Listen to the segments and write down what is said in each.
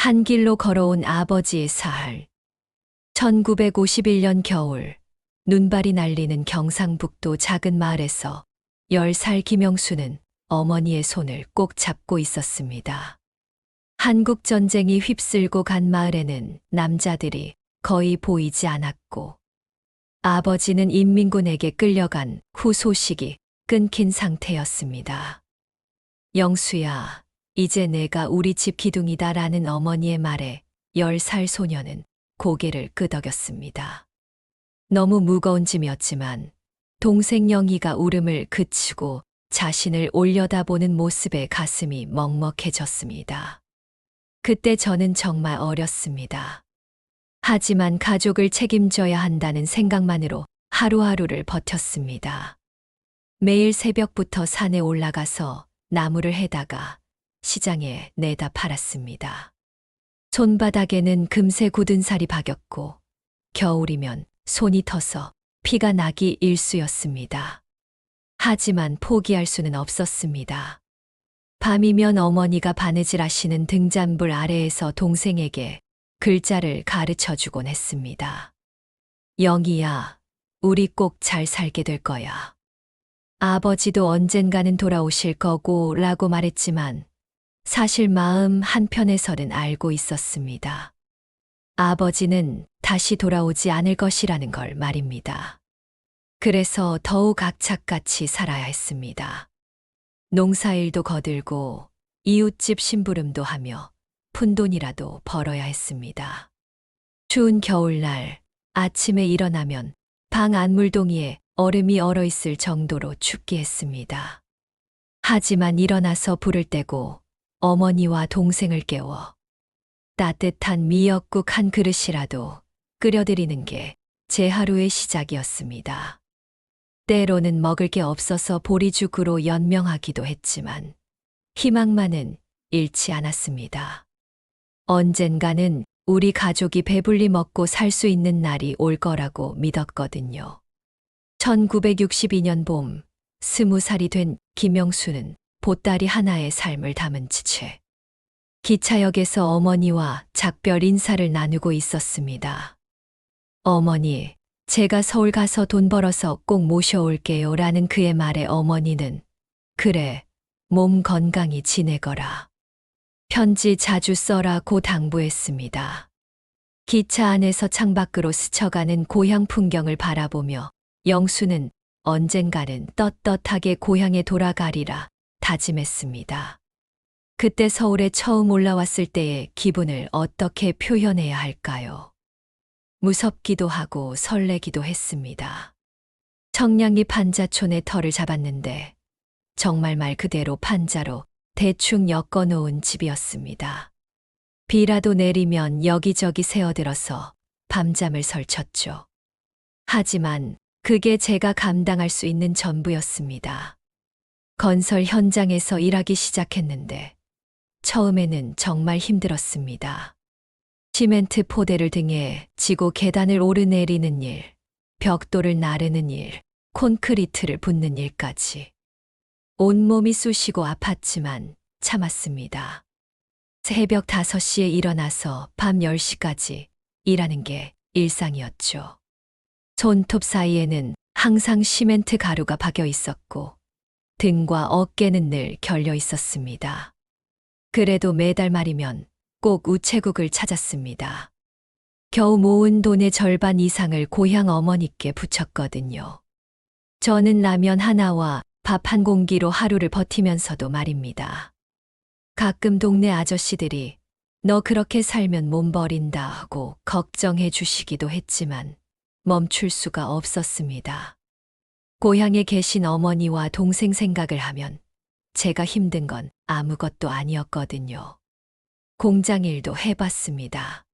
한 길로 걸어온 아버지의 사활. 1951년 겨울, 눈발이 날리는 경상북도 작은 마을에서 10살 김영수는 어머니의 손을 꼭 잡고 있었습니다. 한국 전쟁이 휩쓸고 간 마을에는 남자들이 거의 보이지 않았고, 아버지는 인민군에게 끌려간 후 소식이 끊긴 상태였습니다. 영수야, 이제 내가 우리 집 기둥이다라는 어머니의 말에 10살 소녀는 고개를 끄덕였습니다. 너무 무거운 짐이었지만 동생 영희가 울음을 그치고 자신을 올려다보는 모습에 가슴이 먹먹해졌습니다. 그때 저는 정말 어렸습니다. 하지만 가족을 책임져야 한다는 생각만으로 하루하루를 버텼습니다. 매일 새벽부터 산에 올라가서 나무를 해다가 시장에 내다 팔았습니다. 손바닥에는 금세 굳은 살이 박였고 겨울이면 손이 터서 피가 나기 일쑤였습니다. 하지만 포기할 수는 없었습니다. 밤이면 어머니가 바느질하시는 등잔불 아래에서 동생에게 글자를 가르쳐주곤 했습니다. 영희야, 우리 꼭 잘 살게 될 거야. 아버지도 언젠가는 돌아오실 거고 라고 말했지만 사실 마음 한편에서는 알고 있었습니다. 아버지는 다시 돌아오지 않을 것이라는 걸 말입니다. 그래서 더욱 악착같이 살아야 했습니다. 농사일도 거들고 이웃집 심부름도 하며 푼돈이라도 벌어야 했습니다. 추운 겨울날 아침에 일어나면 방 안물동이에 얼음이 얼어있을 정도로 춥게 했습니다. 하지만 일어나서 불을 떼고 어머니와 동생을 깨워 따뜻한 미역국 한 그릇이라도 끓여드리는 게 제 하루의 시작이었습니다. 때로는 먹을 게 없어서 보리죽으로 연명하기도 했지만 희망만은 잃지 않았습니다. 언젠가는 우리 가족이 배불리 먹고 살 수 있는 날이 올 거라고 믿었거든요. 1962년 봄, 20살이 된 김영수는 보따리 하나에 삶을 담은 채 기차역에서 어머니와 작별 인사를 나누고 있었습니다. 어머니, 제가 서울 가서 돈 벌어서 꼭 모셔올게요 라는 그의 말에 어머니는 그래, 몸 건강히 지내거라. 편지 자주 써라고 당부했습니다. 기차 안에서 창밖으로 스쳐가는 고향 풍경을 바라보며 영수는 언젠가는 떳떳하게 고향에 돌아가리라 다짐했습니다. 그때 서울에 처음 올라왔을 때의 기분을 어떻게 표현해야 할까요? 무섭기도 하고 설레기도 했습니다. 청량리 판자촌의 터를 잡았는데 정말 말 그대로 판자로 대충 엮어놓은 집이었습니다. 비라도 내리면 여기저기 새어들어서 밤잠을 설쳤죠. 하지만 그게 제가 감당할 수 있는 전부였습니다. 건설 현장에서 일하기 시작했는데 처음에는 정말 힘들었습니다. 시멘트 포대를 등에 지고 계단을 오르내리는 일, 벽돌을 나르는 일, 콘크리트를 붓는 일까지. 온몸이 쑤시고 아팠지만 참았습니다. 새벽 5시에 일어나서 밤 10시까지 일하는 게 일상이었죠. 손톱 사이에는 항상 시멘트 가루가 박여 있었고 등과 어깨는 늘 결려 있었습니다. 그래도 매달 말이면 꼭 우체국을 찾았습니다. 겨우 모은 돈의 절반 이상을 고향 어머니께 붙였거든요. 저는 라면 하나와 밥 한 공기로 하루를 버티면서도 말입니다. 가끔 동네 아저씨들이 너 그렇게 살면 몸 버린다 하고 걱정해 주시기도 했지만 멈출 수가 없었습니다. 고향에 계신 어머니와 동생 생각을 하면 제가 힘든 건 아무것도 아니었거든요. 공장 일도 해봤습니다.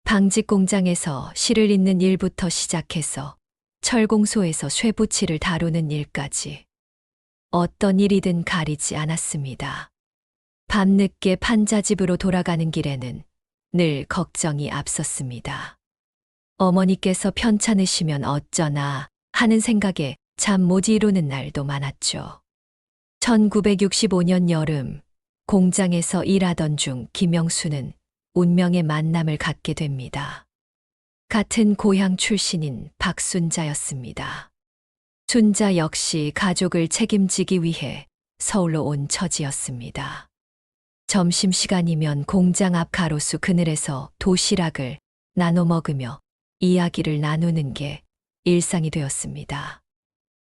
방직 공장에서 실을 잇는 일부터 시작해서 철공소에서 쇠붙이를 다루는 일까지 어떤 일이든 가리지 않았습니다. 밤늦게 판자집으로 돌아가는 길에는 늘 걱정이 앞섰습니다. 어머니께서 편찮으시면 어쩌나 하는 생각에 잠 못 이루는 날도 많았죠. 1965년 여름 공장에서 일하던 중 김영수는 운명의 만남을 갖게 됩니다. 같은 고향 출신인 박순자였습니다. 순자 역시 가족을 책임지기 위해 서울로 온 처지였습니다. 점심시간이면 공장 앞 가로수 그늘에서 도시락을 나눠 먹으며 이야기를 나누는 게 일상이 되었습니다.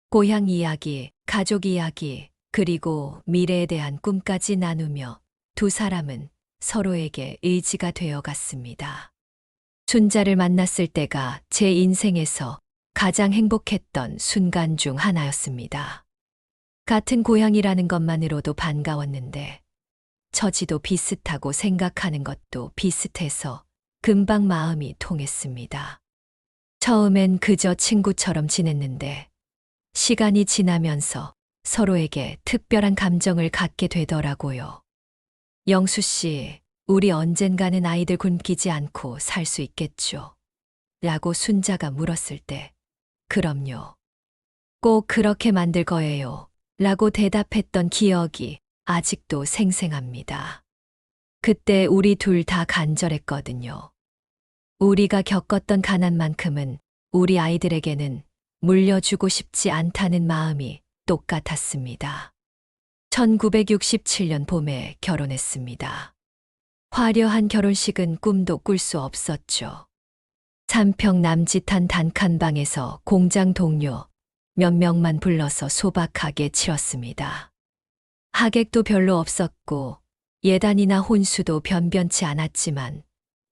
고향 이야기, 가족 이야기, 그리고 미래에 대한 꿈까지 나누며 두 사람은 서로에게 의지가 되어 갔습니다. 순자를 만났을 때가 제 인생에서 가장 행복했던 순간 중 하나였습니다. 같은 고향이라는 것만으로도 반가웠는데 처지도 비슷하고 생각하는 것도 비슷해서 금방 마음이 통했습니다. 처음엔 그저 친구처럼 지냈는데 시간이 지나면서 서로에게 특별한 감정을 갖게 되더라고요. 영수 씨, 우리 언젠가는 아이들 굶기지 않고 살 수 있겠죠? 라고 순자가 물었을 때, 그럼요. 꼭 그렇게 만들 거예요. 라고 대답했던 기억이 아직도 생생합니다. 그때 우리 둘 다 간절했거든요. 우리가 겪었던 가난만큼은 우리 아이들에게는 물려주고 싶지 않다는 마음이 똑같았습니다. 1967년 봄에 결혼했습니다. 화려한 결혼식은 꿈도 꿀 수 없었죠. 삼평 남짓한 단칸방에서 공장 동료 몇 명만 불러서 소박하게 치렀습니다. 하객도 별로 없었고 예단이나 혼수도 변변치 않았지만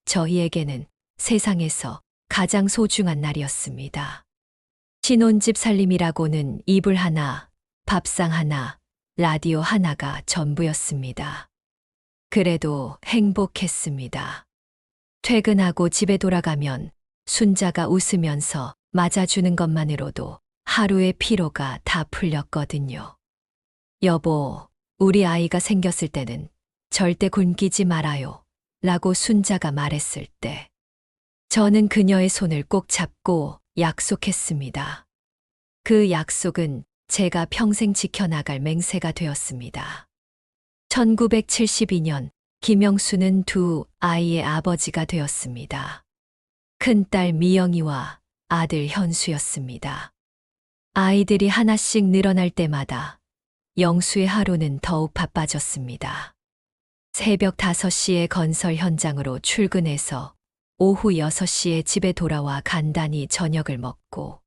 저희에게는 세상에서 가장 소중한 날이었습니다. 신혼집 살림이라고는 이불 하나, 밥상 하나, 라디오 하나가 전부였습니다. 그래도 행복했습니다. 퇴근하고 집에 돌아가면 순자가 웃으면서 맞아주는 것만으로도 하루의 피로가 다 풀렸거든요. 여보, 우리 아이가 생겼을 때는 절대 굶기지 말아요. 라고 순자가 말했을 때 저는 그녀의 손을 꼭 잡고 약속했습니다. 그 약속은 제가 평생 지켜나갈 맹세가 되었습니다. 1972년 김영수는 두 아이의 아버지가 되었습니다. 큰딸 미영이와 아들 현수였습니다. 아이들이 하나씩 늘어날 때마다 영수의 하루는 더욱 바빠졌습니다. 새벽 5시에 건설 현장으로 출근해서 오후 6시에 집에 돌아와 간단히 저녁을 먹고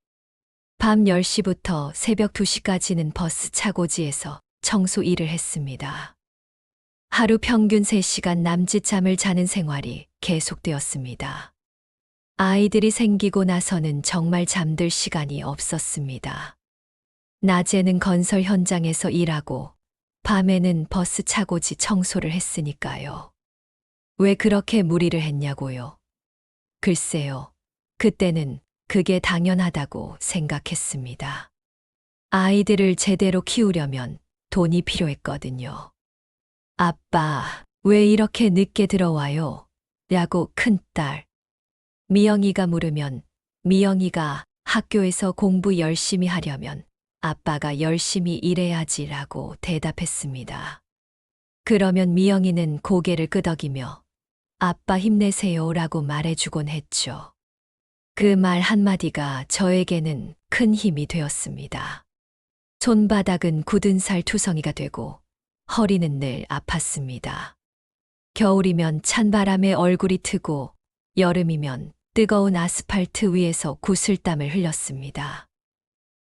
밤 10시부터 새벽 2시까지는 버스 차고지에서 청소 일을 했습니다. 하루 평균 3시간 남짓 잠을 자는 생활이 계속되었습니다. 아이들이 생기고 나서는 정말 잠들 시간이 없었습니다. 낮에는 건설 현장에서 일하고 밤에는 버스 차고지 청소를 했으니까요. 왜 그렇게 무리를 했냐고요? 글쎄요. 그때는 그게 당연하다고 생각했습니다. 아이들을 제대로 키우려면 돈이 필요했거든요. 아빠, 왜 이렇게 늦게 들어와요? 라고 큰딸 미영이가 물으면 미영이가 학교에서 공부 열심히 하려면 아빠가 열심히 일해야지라고 대답했습니다. 그러면 미영이는 고개를 끄덕이며 아빠 힘내세요라고 말해주곤 했죠. 그 말 한마디가 저에게는 큰 힘이 되었습니다. 손바닥은 굳은 살 투성이가 되고 허리는 늘 아팠습니다. 겨울이면 찬바람에 얼굴이 트고 여름이면 뜨거운 아스팔트 위에서 구슬땀을 흘렸습니다.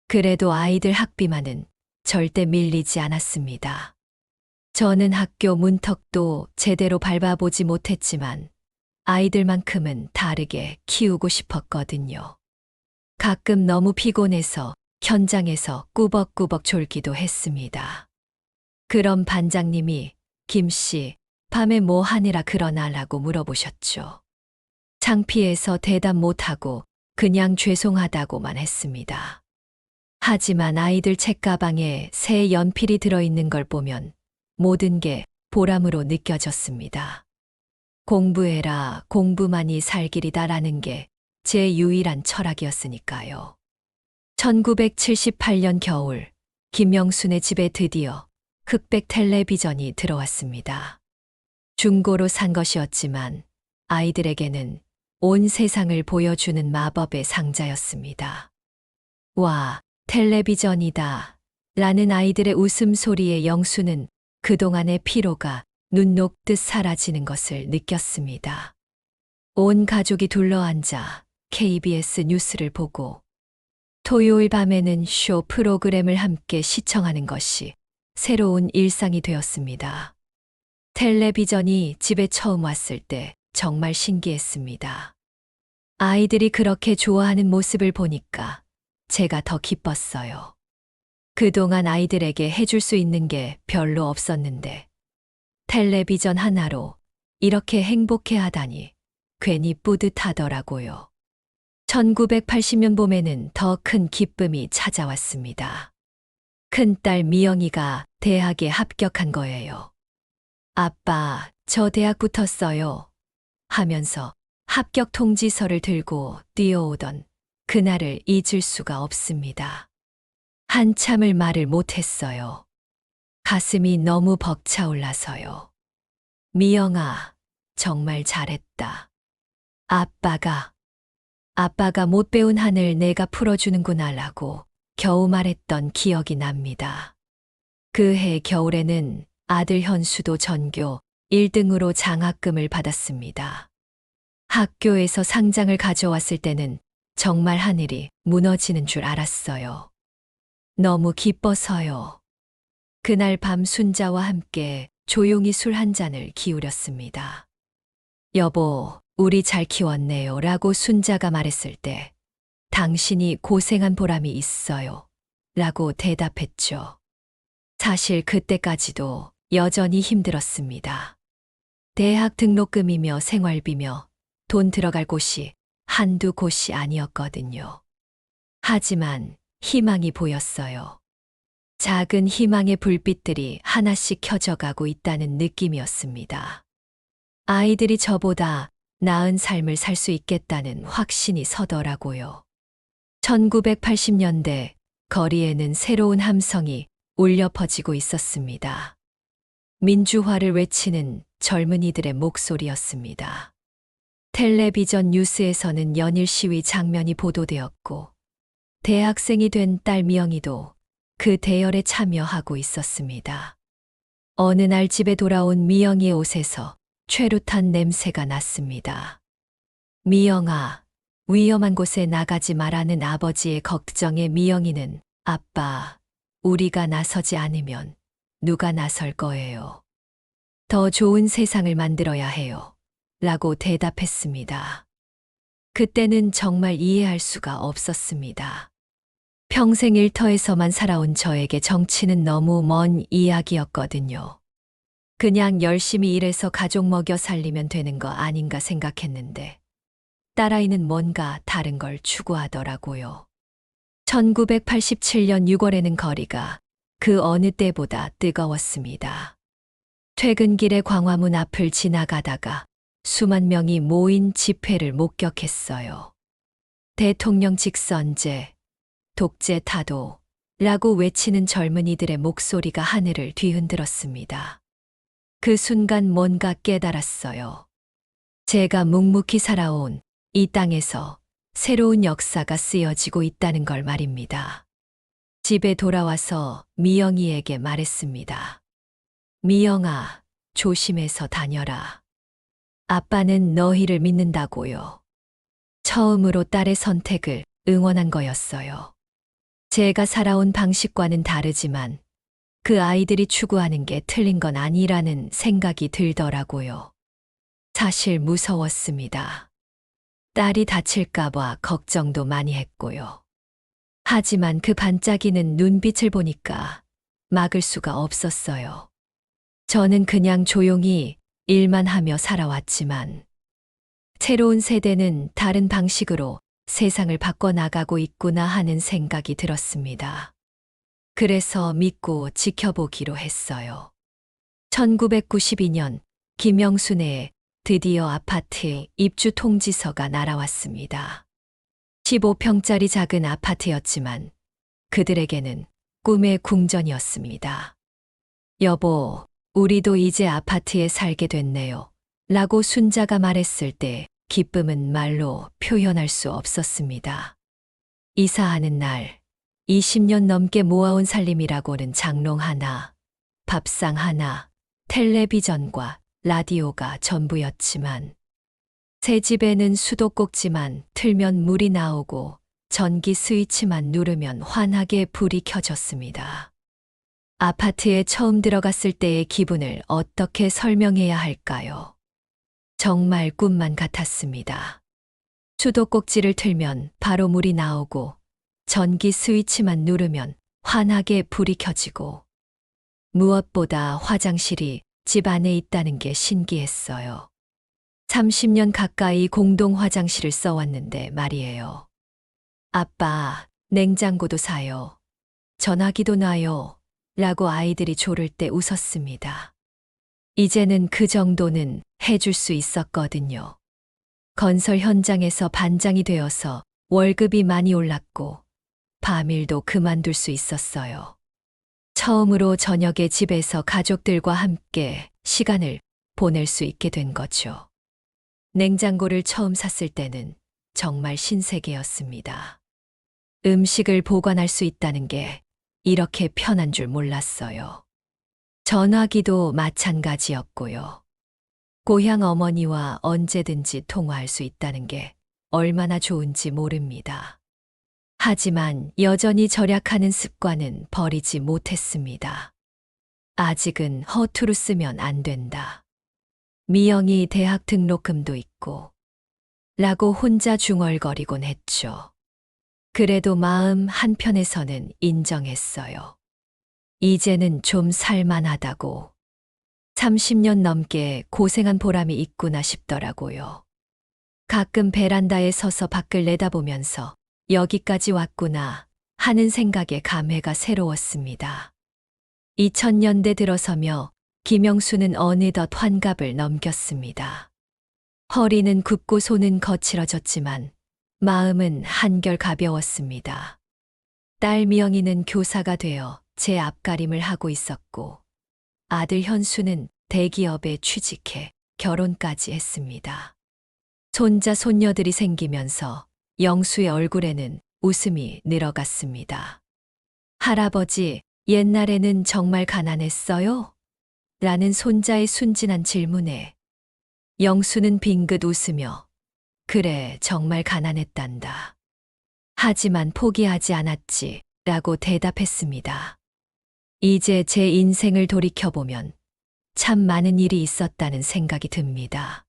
그래도 아이들 학비만은 절대 밀리지 않았습니다. 저는 학교 문턱도 제대로 밟아보지 못했지만 아이들만큼은 다르게 키우고 싶었거든요. 가끔 너무 피곤해서 현장에서 꾸벅꾸벅 졸기도 했습니다. 그럼 반장님이 김씨, 밤에 뭐 하느라 그러나라고 물어보셨죠. 창피해서 대답 못하고 그냥 죄송하다고만 했습니다. 하지만 아이들 책가방에 새 연필이 들어있는 걸 보면 모든 게 보람으로 느껴졌습니다. 공부해라, 공부만이 살 길이다라는 게 제 유일한 철학이었으니까요. 1978년 겨울, 김영순의 집에 드디어 흑백 텔레비전이 들어왔습니다. 중고로 산 것이었지만 아이들에게는 온 세상을 보여주는 마법의 상자였습니다. 와, 텔레비전이다. 라는 아이들의 웃음소리에 영수는 그동안의 피로가 눈 녹듯 사라지는 것을 느꼈습니다. 온 가족이 둘러앉아 KBS 뉴스를 보고 토요일 밤에는 쇼 프로그램을 함께 시청하는 것이 새로운 일상이 되었습니다. 텔레비전이 집에 처음 왔을 때 정말 신기했습니다. 아이들이 그렇게 좋아하는 모습을 보니까 제가 더 기뻤어요. 그동안 아이들에게 해줄 수 있는 게 별로 없었는데 텔레비전 하나로 이렇게 행복해 하다니 괜히 뿌듯하더라고요. 1980년 봄에는 더 큰 기쁨이 찾아왔습니다. 큰딸 미영이가 대학에 합격한 거예요. 아빠, 저 대학 붙었어요. 하면서 합격 통지서를 들고 뛰어오던 그날을 잊을 수가 없습니다. 한참을 말을 못했어요. 가슴이 너무 벅차올라서요. 미영아, 정말 잘했다. 아빠가 못 배운 한을 내가 풀어주는구나 라고 겨우 말했던 기억이 납니다. 그해 겨울에는 아들 현수도 전교 1등으로 장학금을 받았습니다. 학교에서 상장을 가져왔을 때는 정말 하늘이 무너지는 줄 알았어요. 너무 기뻐서요. 그날 밤 순자와 함께 조용히 술 한 잔을 기울였습니다. 여보, 우리 잘 키웠네요 라고 순자가 말했을 때 당신이 고생한 보람이 있어요 라고 대답했죠. 사실 그때까지도 여전히 힘들었습니다. 대학 등록금이며 생활비며 돈 들어갈 곳이 한두 곳이 아니었거든요. 하지만 희망이 보였어요. 작은 희망의 불빛들이 하나씩 켜져가고 있다는 느낌이었습니다. 아이들이 저보다 나은 삶을 살 수 있겠다는 확신이 서더라고요. 1980년대 거리에는 새로운 함성이 울려 퍼지고 있었습니다. 민주화를 외치는 젊은이들의 목소리였습니다. 텔레비전 뉴스에서는 연일 시위 장면이 보도되었고 대학생이 된 딸 미영이도 그 대열에 참여하고 있었습니다. 어느 날 집에 돌아온 미영이의 옷에서 최루탄 냄새가 났습니다. 미영아, 위험한 곳에 나가지 말라는 아버지의 걱정에 미영이는 아빠, 우리가 나서지 않으면 누가 나설 거예요. 더 좋은 세상을 만들어야 해요. 라고 대답했습니다. 그때는 정말 이해할 수가 없었습니다. 평생 일터에서만 살아온 저에게 정치는 너무 먼 이야기였거든요. 그냥 열심히 일해서 가족 먹여 살리면 되는 거 아닌가 생각했는데 딸아이는 뭔가 다른 걸 추구하더라고요. 1987년 6월에는 거리가 그 어느 때보다 뜨거웠습니다. 퇴근길에 광화문 앞을 지나가다가 수만 명이 모인 집회를 목격했어요. 대통령 직선제, 독재 타도라고 외치는 젊은이들의 목소리가 하늘을 뒤흔들었습니다. 그 순간 뭔가 깨달았어요. 제가 묵묵히 살아온 이 땅에서 새로운 역사가 쓰여지고 있다는 걸 말입니다. 집에 돌아와서 미영이에게 말했습니다. 미영아, 조심해서 다녀라. 아빠는 너희를 믿는다고요. 처음으로 딸의 선택을 응원한 거였어요. 제가 살아온 방식과는 다르지만 그 아이들이 추구하는 게 틀린 건 아니라는 생각이 들더라고요. 사실 무서웠습니다. 딸이 다칠까봐 걱정도 많이 했고요. 하지만 그 반짝이는 눈빛을 보니까 막을 수가 없었어요. 저는 그냥 조용히 일만 하며 살아왔지만 새로운 세대는 다른 방식으로 세상을 바꿔나가고 있구나 하는 생각이 들었습니다. 그래서 믿고 지켜보기로 했어요. 1992년 김영순의 드디어 아파트 입주 통지서가 날아왔습니다. 15평짜리 작은 아파트였지만 그들에게는 꿈의 궁전이었습니다. 여보, 우리도 이제 아파트에 살게 됐네요. 라고 순자가 말했을 때 기쁨은 말로 표현할 수 없었습니다. 이사하는 날 20년 넘게 모아온 살림이라고는 장롱 하나, 밥상 하나, 텔레비전과 라디오가 전부였지만 새 집에는 수도꼭지만 틀면 물이 나오고 전기 스위치만 누르면 환하게 불이 켜졌습니다. 아파트에 처음 들어갔을 때의 기분을 어떻게 설명해야 할까요? 정말 꿈만 같았습니다. 수도꼭지를 틀면 바로 물이 나오고 전기 스위치만 누르면 환하게 불이 켜지고 무엇보다 화장실이 집 안에 있다는 게 신기했어요. 30년 가까이 공동 화장실을 써왔는데 말이에요. 아빠, 냉장고도 사요. 전화기도 놔요. 라고 아이들이 조를 때 웃었습니다. 이제는 그 정도는 해줄 수 있었거든요. 건설 현장에서 반장이 되어서 월급이 많이 올랐고 밤일도 그만둘 수 있었어요. 처음으로 저녁에 집에서 가족들과 함께 시간을 보낼 수 있게 된 거죠. 냉장고를 처음 샀을 때는 정말 신세계였습니다. 음식을 보관할 수 있다는 게 이렇게 편한 줄 몰랐어요. 전화기도 마찬가지였고요. 고향 어머니와 언제든지 통화할 수 있다는 게 얼마나 좋은지 모릅니다. 하지만 여전히 절약하는 습관은 버리지 못했습니다. 아직은 허투루 쓰면 안 된다. 미영이 대학 등록금도 있고 라고 혼자 중얼거리곤 했죠. 그래도 마음 한편에서는 인정했어요. 이제는 좀 살만하다고. 30년 넘게 고생한 보람이 있구나 싶더라고요. 가끔 베란다에 서서 밖을 내다보면서 여기까지 왔구나 하는 생각에 감회가 새로웠습니다. 2000년대 들어서며 김영수는 어느덧 환갑을 넘겼습니다. 허리는 굽고 손은 거칠어졌지만 마음은 한결 가벼웠습니다. 딸 미영이는 교사가 되어 제 앞가림을 하고 있었고 아들 현수는 대기업에 취직해 결혼까지 했습니다. 손자 손녀들이 생기면서 영수의 얼굴에는 웃음이 늘어갔습니다. 할아버지, 옛날에는 정말 가난했어요? 라는 손자의 순진한 질문에 영수는 빙긋 웃으며 그래, 정말 가난했단다. 하지만 포기하지 않았지 라고 대답했습니다. 이제 제 인생을 돌이켜보면 참 많은 일이 있었다는 생각이 듭니다.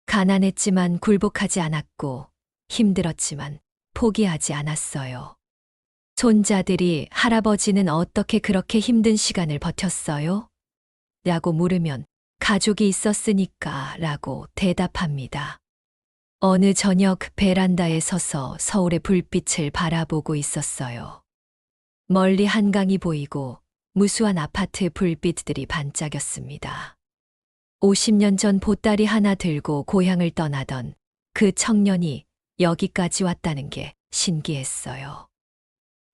가난했지만 굴복하지 않았고 힘들었지만 포기하지 않았어요. 손자들이 할아버지는 어떻게 그렇게 힘든 시간을 버텼어요? 라고 물으면 가족이 있었으니까 라고 대답합니다. 어느 저녁 베란다에 서서 서울의 불빛을 바라보고 있었어요. 멀리 한강이 보이고 무수한 아파트 불빛들이 반짝였습니다. 50년 전 보따리 하나 들고 고향을 떠나던 그 청년이 여기까지 왔다는 게 신기했어요.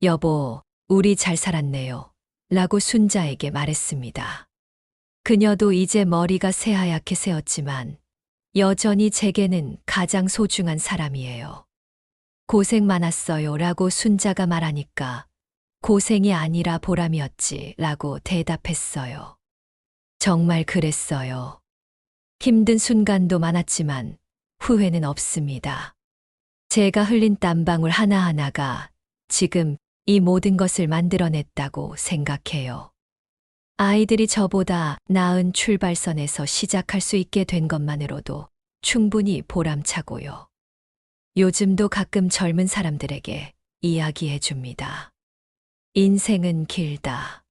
여보, 우리 잘 살았네요. 라고 순자에게 말했습니다. 그녀도 이제 머리가 새하얗게 새었지만 여전히 제게는 가장 소중한 사람이에요. 고생 많았어요 라고 순자가 말하니까 고생이 아니라 보람이었지 라고 대답했어요. 정말 그랬어요. 힘든 순간도 많았지만 후회는 없습니다. 제가 흘린 땀방울 하나하나가 지금 이 모든 것을 만들어냈다고 생각해요. 아이들이 저보다 나은 출발선에서 시작할 수 있게 된 것만으로도 충분히 보람차고요. 요즘도 가끔 젊은 사람들에게 이야기해 줍니다. 인생은 길다.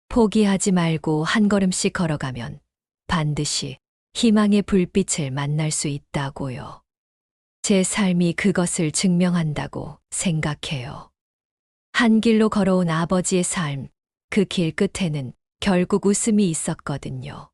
포기하지 말고 한 걸음씩 걸어가면 반드시 희망의 불빛을 만날 수 있다고요. 제 삶이 그것을 증명한다고 생각해요. 한 길로 걸어온 아버지의 삶, 그 길 끝에는 결국 웃음이 있었거든요.